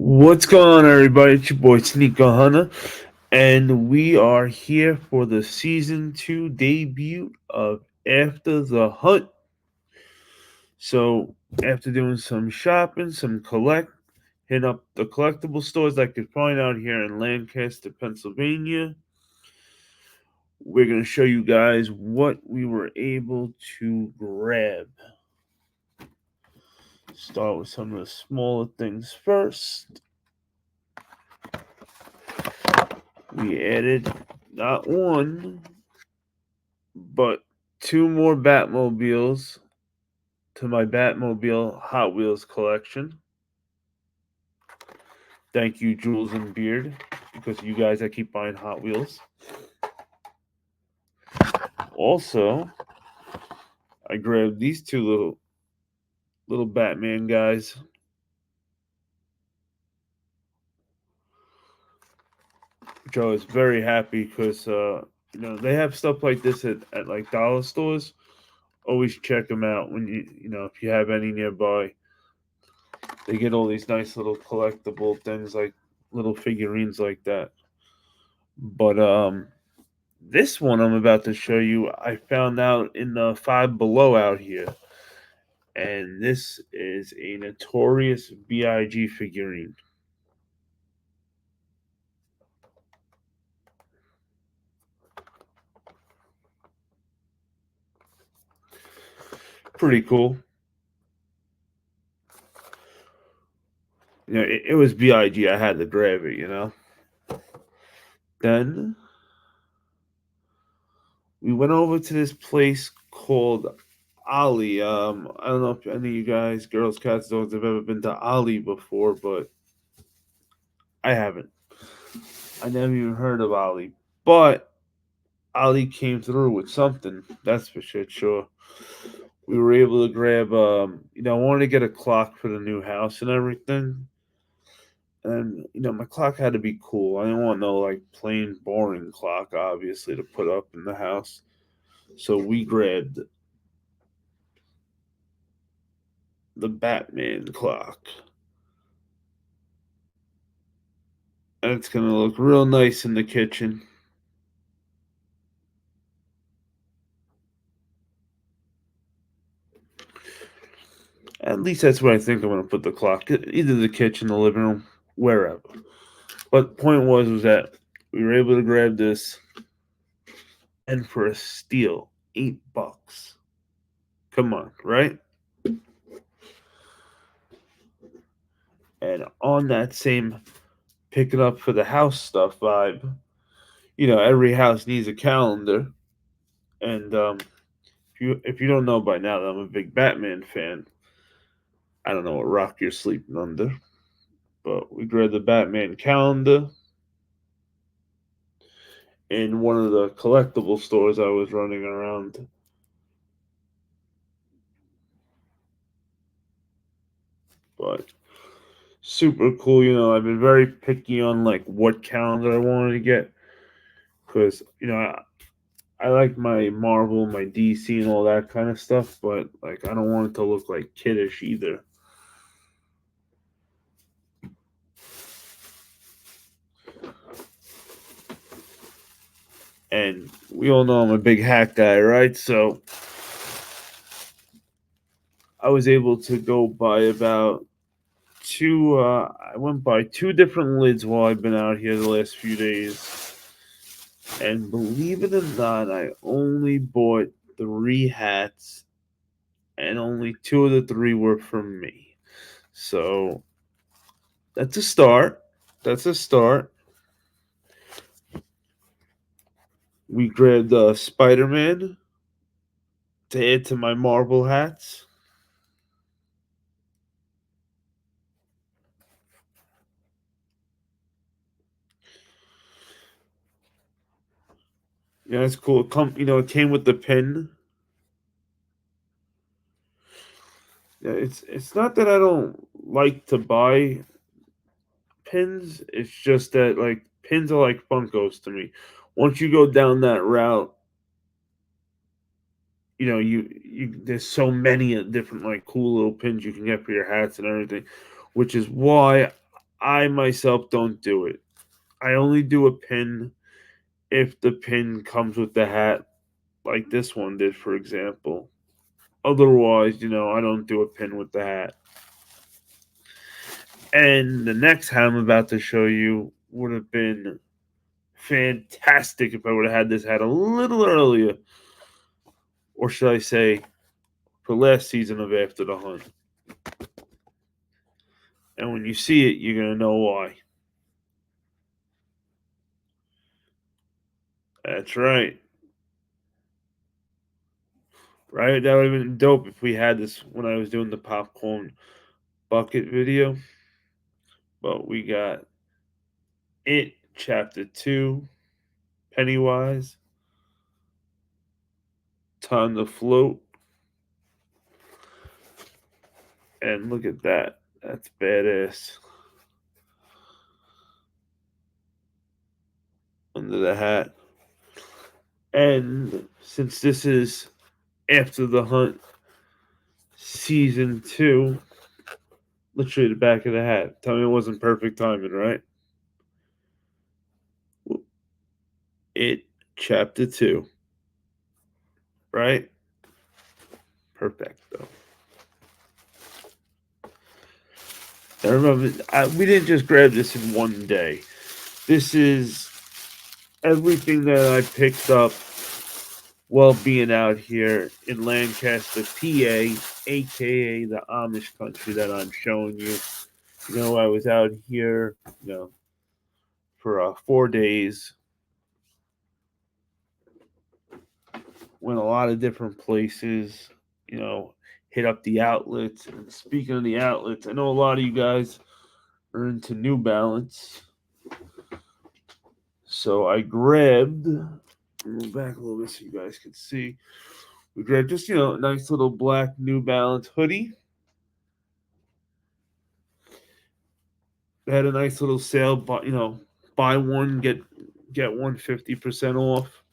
What's going on, everybody? It's your boy Sneaker Hunter, and we are here for the season 2 debut of After the Hunt. So, after doing some shopping, hitting up the collectible stores I could find out here in LaNcasTer, Pennsylvania, we're going to show you guys what we were able to grab. Start with some of the smaller things first. We added not one, but two more Batmobiles to my Batmobile Hot Wheels collection. Thank you, Jules and Beard, because you guys I keep buying Hot Wheels. Also, I grabbed these two little Batman guys. Which I was very happy because they have stuff like this at like dollar stores. Always check them out when if you have any nearby. They get all these nice little collectible things like little figurines like that. But this one I'm about to show you, I found out in the Five Below out here, and this is a Notorious B.I.G. figurine. Pretty cool. It was B.I.G. I had to grab it. Then we went over to this place called Ali. I don't know if any of you guys, girls, cats, dogs, have ever been to Ali before, but I haven't. I never even heard of Ali. But Ali came through with something, that's for shit sure. We were able to grab, I wanted to get a clock for the new house and everything. And, my clock had to be cool. I didn't want no, like, plain, boring clock, obviously, to put up in the house. So we grabbed the Batman clock. And it's going to look real nice in the kitchen. At least that's where I think I'm going to put the clock. Either the kitchen, the living room, wherever. But the point was that we were able to grab this, and for a steal, $8. Come on, right? And on that same pick it up for the house stuff vibe, every house needs a calendar. And if you don't know by now that I'm a big Batman fan, I don't know what rock you're sleeping under, but we grabbed the Batman calendar in one of the collectible stores I was running around. But super cool. I've been very picky on like what calendar I wanted to get because I like my Marvel, my DC, and all that kind of stuff, but like I don't want it to look like kiddish either. And we all know I'm a big hat guy, right? So I was able to go buy about two. I went by two different lids while I've been out here the last few days. And believe it or not, I only bought 3 hats, and only 2 of the 3 were from me. So that's a start. That's a start. We grabbed Spider-Man to add to my Marvel hats. Yeah, it's cool. It came with the pin. Yeah, it's not that I don't like to buy pins. It's just that like pins are like Funkos to me. Once you go down that route, you there's so many different like cool little pins you can get for your hats and everything, which is why I myself don't do it. I only do a pin if the pin comes with the hat, like this one did, for example. Otherwise, I don't do a pin with the hat. And the next hat I'm about to show you would have been fantastic if I would have had this hat a little earlier. Or should I say, for last season of After the Hunt. And when you see it, you're going to know why. That's right. Right? That would have been dope if we had this when I was doing the popcorn bucket video. But we got it, Chapter 2, Pennywise, Time to Float. And look at that. That's badass. Under the hat. And since this is After the Hunt Season 2, let's show you the back of the hat. Tell me it wasn't perfect timing, right? It, Chapter 2. Right? Perfecto. I remember, we didn't just grab this in one day. This is everything that I picked up while being out here in LaNcasTer, PA, aka the AMisH country that I'm showing you. I was out here, for 4 days. Went a lot of different places, hit up the outlets. And speaking of the outlets, I know a lot of you guys are into New Balance. So I grabbed, move back a little bit so you guys can see. We grabbed just, a nice little black New Balance hoodie. They had a nice little sale, but buy one, get one 50% off.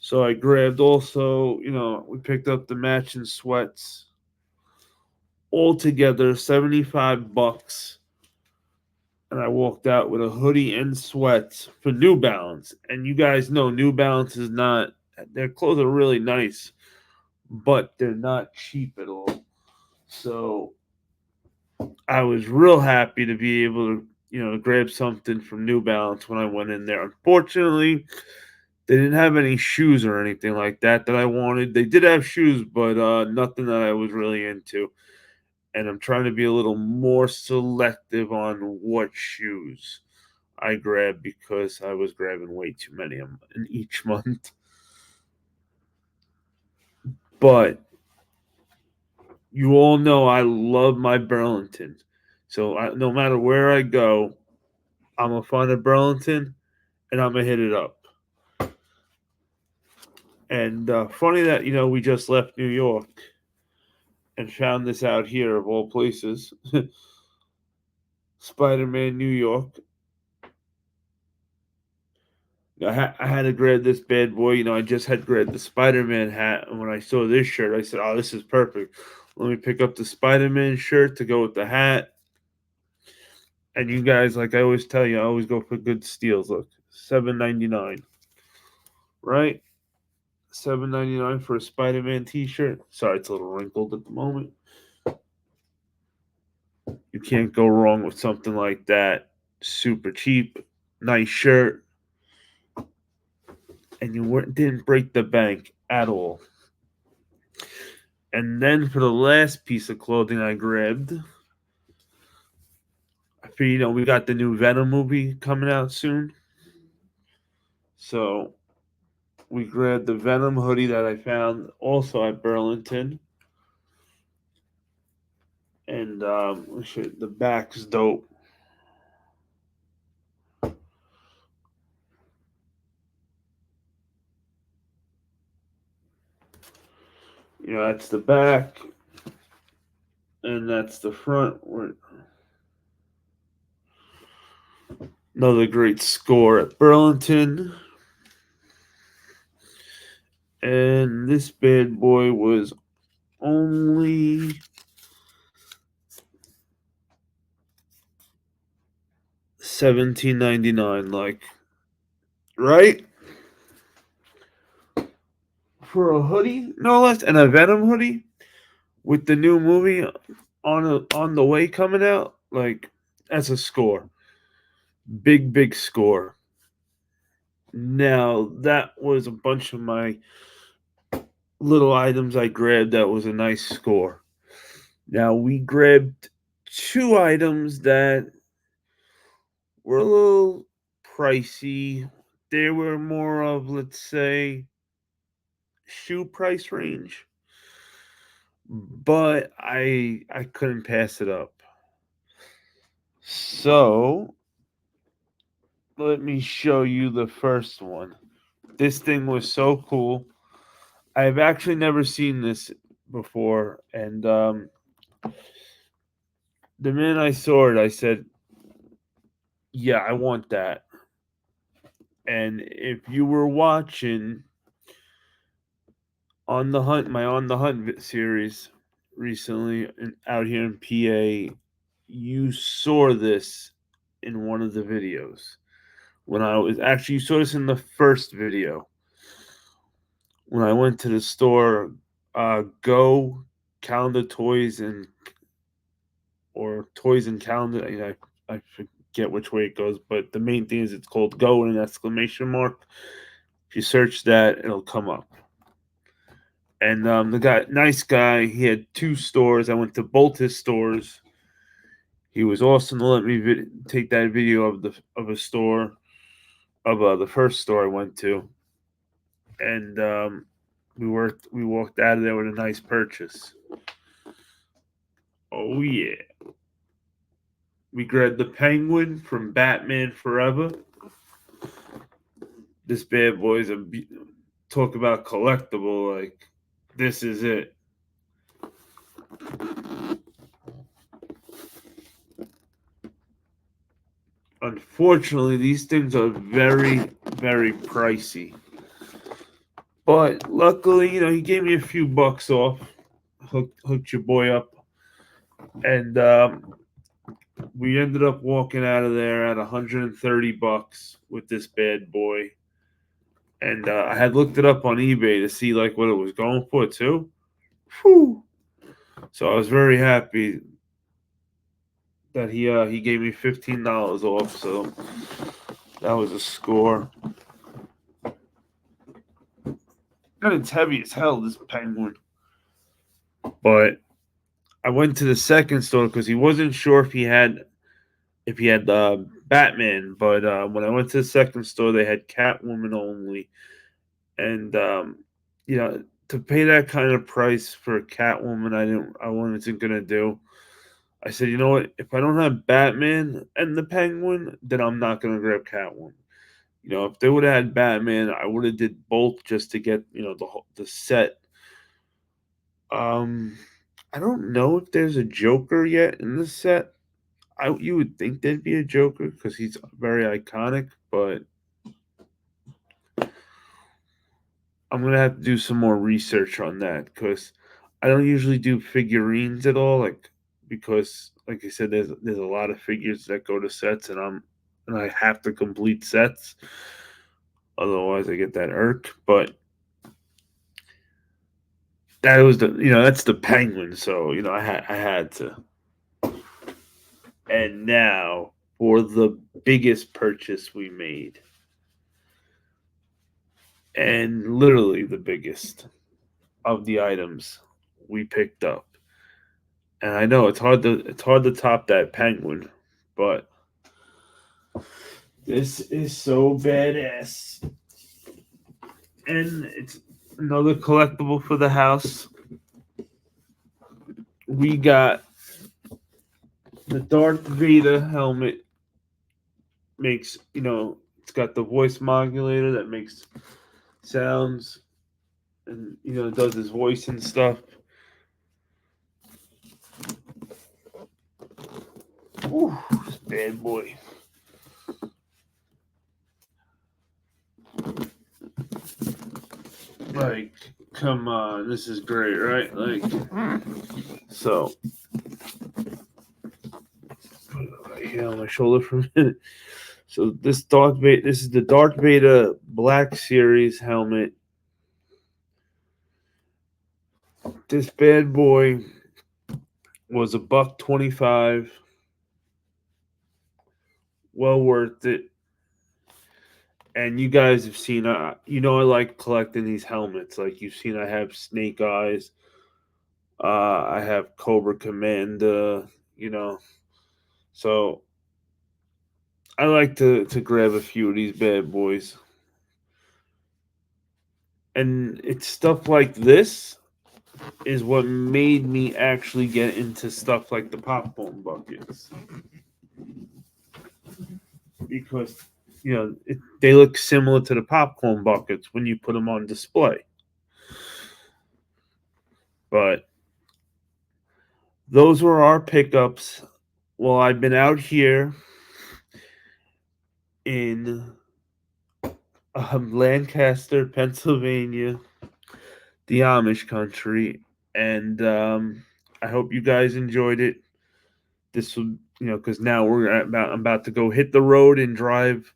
So I grabbed also, we picked up the matching sweats. Altogether, $75. And I walked out with a hoodie and sweats for New Balance. And you guys know New Balance is not, their clothes are really nice, but they're not cheap at all. So I was real happy to be able to, grab something from New Balance when I went in there. Unfortunately, they didn't have any shoes or anything like that I wanted. They did have shoes, but nothing that I was really into. And I'm trying to be a little more selective on what shoes I grab because I was grabbing way too many in each month. But you all know I love my Burlington. So no matter where I go, I'm going to find a Burlington and I'm going to hit it up. And funny that, we just left New York and found this out here of all places. Spider-Man New York. I had to grab this bad boy. I just had grabbed the Spider-Man hat. And when I saw this shirt, I said, oh, this is perfect. Let me pick up the Spider-Man shirt to go with the hat. And you guys, like I always tell you, I always go for good steals. Look, $7.99. Right? $7.99 for a Spider-Man t-shirt. Sorry, it's a little wrinkled at the moment. You can't go wrong with something like that. Super cheap, nice shirt, and you didn't break the bank at all. And then for the last piece of clothing I grabbed, I figured, we got the new Venom movie coming out soon. So we grabbed the Venom hoodie that I found also at Burlington. And the back's dope. That's the back. And that's the front. Another great score at Burlington. And this bad boy was only $17.99, like, right? For a hoodie, no less, and a Venom hoodie with the new movie on the way coming out, like, that's a score. Big score. Now, that was a bunch of my little items I grabbed that was a nice score. Now, we grabbed 2 items that were a little pricey. They were more of, let's say, shoe price range, but I couldn't pass it up. So, let me show you the first one. This thing was so cool. I've actually never seen this before, and the minute I saw it, I said, "Yeah, I want that." And if you were watching on the HuNt series recently out here in PA, you saw this in one of the videos. When I was actually, you saw this in the first video when I went to the store, Go Calendar Toys and or Toys and Calendar. I forget which way it goes, but the main thing is it's called Go and an exclamation mark. If you search that, it'll come up. And nice guy, he had 2 stores. I went to both his stores. He was awesome to let me take that video of a store of the first store I went to, and we walked out of there with a nice purchase. Oh yeah, we grabbed the Penguin from Batman Forever. This bad boy is talk about collectible. Like, this is it. Unfortunately, these things are very pricey. But luckily, he gave me a few bucks off, hooked your boy up, and we ended up walking out of there at $130 with this bad boy. And I had looked it up on eBay to see like what it was going for too. Whew. So I was very happy that he gave me $15 off. So that was a score. And it's heavy as hell, this Penguin. But I went to the second store because he wasn't sure if he had Batman. But when I went to the second store, they had Catwoman only. And to pay that kind of price for a Catwoman, I wasn't gonna do. I said, you know what? If I don't have Batman and the Penguin, then I'm not gonna grab Catwoman. If they would have had Batman, I would have did both just to get the set. I don't know if there's a Joker yet in the set. You would think there'd be a Joker because he's very iconic, but I'm gonna have to do some more research on that because I don't usually do figurines at all. Because like I said, there's a lot of figures that go to sets, and I have to complete sets. Otherwise, I get that irk. But that was that's the Penguin. So I had to. And now for the biggest purchase we made, and literally the biggest of the items we picked up. And I know it's hard to top that Penguin, but this is so badass. And it's another collectible for the house. We got the Darth Vader helmet. It's got the voice modulator that makes sounds, and it does his voice and stuff. Ooh, this bad boy. Like, come on, this is great, right? Like, so put it right on my shoulder for a minute. So this is the Dark Beta Black Series helmet. This bad boy was $125. Well worth it. And you guys have seen, I like collecting these helmets. Like you've seen, I have Snake Eyes. I have Cobra Commander. So I like to grab a few of these bad boys. And it's stuff like this is what made me actually get into stuff like the popcorn buckets. Because, they look similar to the popcorn buckets when you put them on display. But those were our pickups. Well, I've been out here in LaNcasTer, Pennsylvania, the Amish country, and I hope you guys enjoyed it. This will, because now I'm about to go hit the road and drive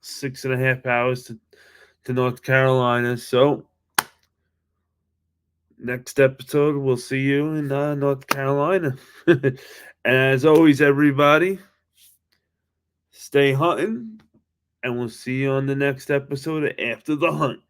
6.5 hours to North Carolina. So next episode, we'll see you in North Carolina. And as always, everybody, stay hunting, and we'll see you on the next episode of After the Hunt.